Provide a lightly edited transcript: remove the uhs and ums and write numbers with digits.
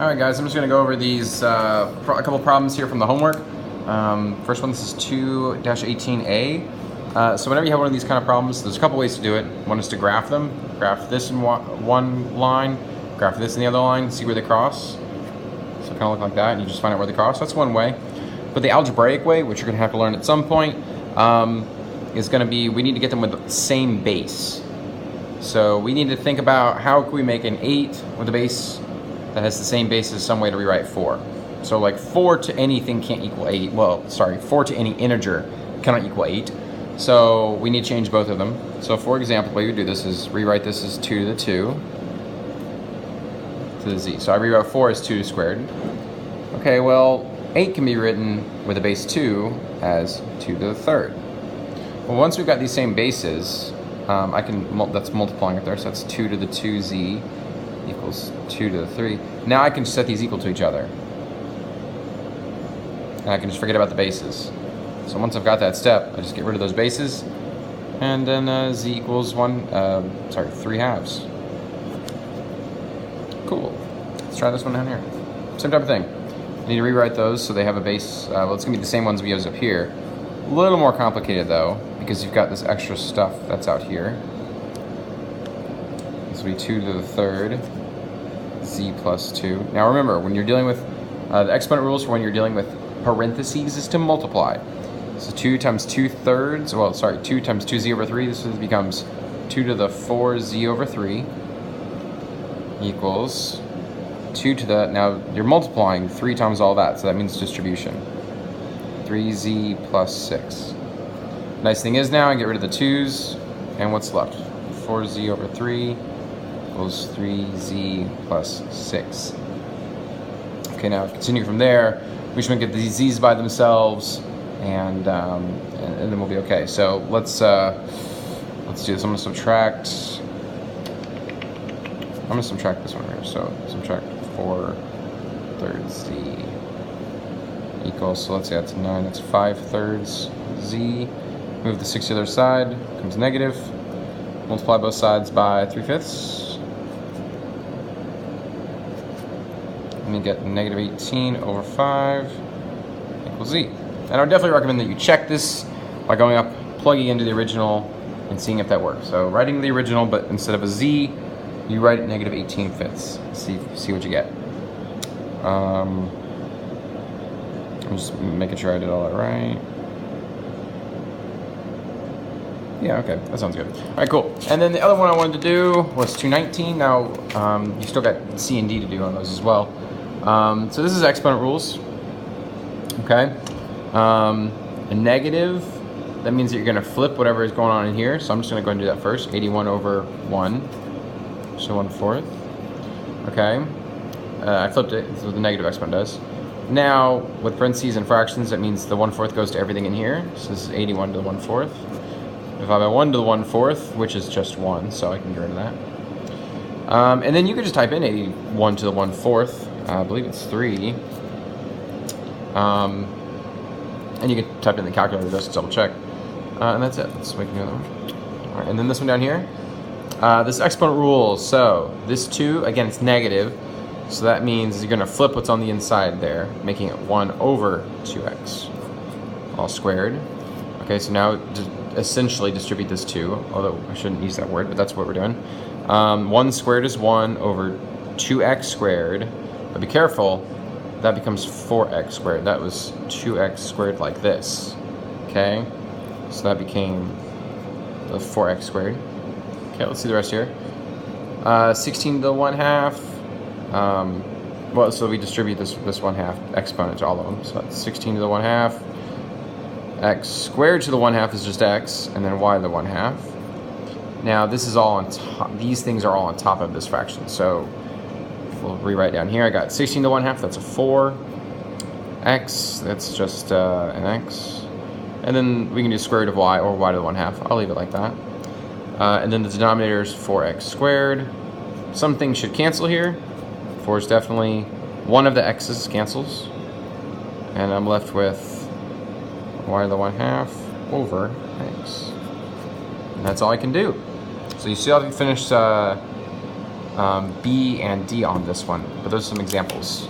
Alright guys, I'm just going to go over these a couple problems here from the homework. First one, this is 2-18A. So whenever you have one of these kind of problems, there's a couple ways to do it. One is to graph them. Graph this in one line, graph this in the other line, see where they cross. So kind of look like that, and you just find out where they cross. That's one way. But the algebraic way, which you're going to have to learn at some point, is going to be, we need to get them with the same base. So we need to think about how can we make an 8 with a base that has the same base as some way to rewrite 4. So like 4 to anything can't equal 8. Well, sorry, 4 to any integer cannot equal 8. So we need to change both of them. So for example, the way we do this is rewrite this as 2 to the 2 to the z. So I rewrote 4 as 2 squared. Okay, well, 8 can be written with a base 2 as 2 to the third. Well, once we've got these same bases, that's multiplying it there, so that's 2 to the 2z equals 2 to the 3. Now I can set these equal to each other. And I can just forget about the bases. So once I've got that step, I just get rid of those bases, and then z equals 3 halves. Cool. Let's try this one down here. Same type of thing. I need to rewrite those so they have a base. Well, it's going to be the same ones we use up here. A little more complicated though, because you've got this extra stuff that's out here. This will be 2 to the third, z plus 2. Now remember, when you're dealing with the exponent rules for when you're dealing with parentheses is to multiply. So 2 times 2 thirds, 2 times 2z over 3, this becomes 2 to the 4z over 3 equals 2 to the, now you're multiplying 3 times all that, so that means distribution. 3z plus 6. Nice thing is now I get rid of the 2's, and what's left? 4z over 3 equals 3z plus 6. Okay, now continue from there. We should get these z's by themselves, and then we'll be okay. So let's do this. I'm gonna subtract this one here. So subtract 4 thirds z equals, so let's say that's 9, that's 5 thirds z. Move the 6 to the other side, becomes negative. Multiply both sides by 3/5. And you get negative 18 over 5 equals z. And I would definitely recommend that you check this by going up, plugging into the original, and seeing if that works. So writing the original, but instead of a z, you write it negative 18/5. See what you get. I'm just making sure I did all that right. Yeah, okay, that sounds good. All right, cool. And then the other one I wanted to do was 219. Now, you still got C and D to do on those as well. So this is exponent rules, okay? A negative, that means that you're gonna flip whatever is going on in here. So I'm just gonna go ahead and do that first. 81 over 1, so 1/4, okay? I flipped it, that's what the negative exponent does. Now, with parentheses and fractions, that means the 1/4 goes to everything in here. So this is 81 to the 1/4. Divide by 1 to the 1/4, which is just 1, so I can get rid of that. And then you could just type in 81 to the 1/4. I believe it's 3. And you can type in the calculator just to double check. And that's it. Let's make another one. All right, and then this one down here. This exponent rule. So this 2, again, it's negative. So that means you're going to flip what's on the inside there, making it 1 over 2x, all squared. Okay, so now essentially distribute this 2, although I shouldn't use that word, but that's what we're doing. 1 squared is 1 over 2x squared, but be careful, that becomes 4x squared. That was 2x squared like this, okay? So that became the 4x squared. Okay, let's see the rest here. 16 to the 1/2. Well, so we distribute this 1/2 exponent to all of them. So that's 16 to the 1/2. X squared to the 1/2 is just x, and then y to the 1/2. Now this is all on top. These things are all on top of this fraction. So we'll rewrite down here. I got 16 to the 1/2. That's a 4. X. That's just an x. And then we can do square root of y or y to the 1/2. I'll leave it like that. And then the denominator is 4x squared. Some things should cancel here. 4 is definitely one of the x's cancels, and I'm left with y to the 1/2 over x. And that's all I can do. So you see how we finished B and D on this one, but those are some examples.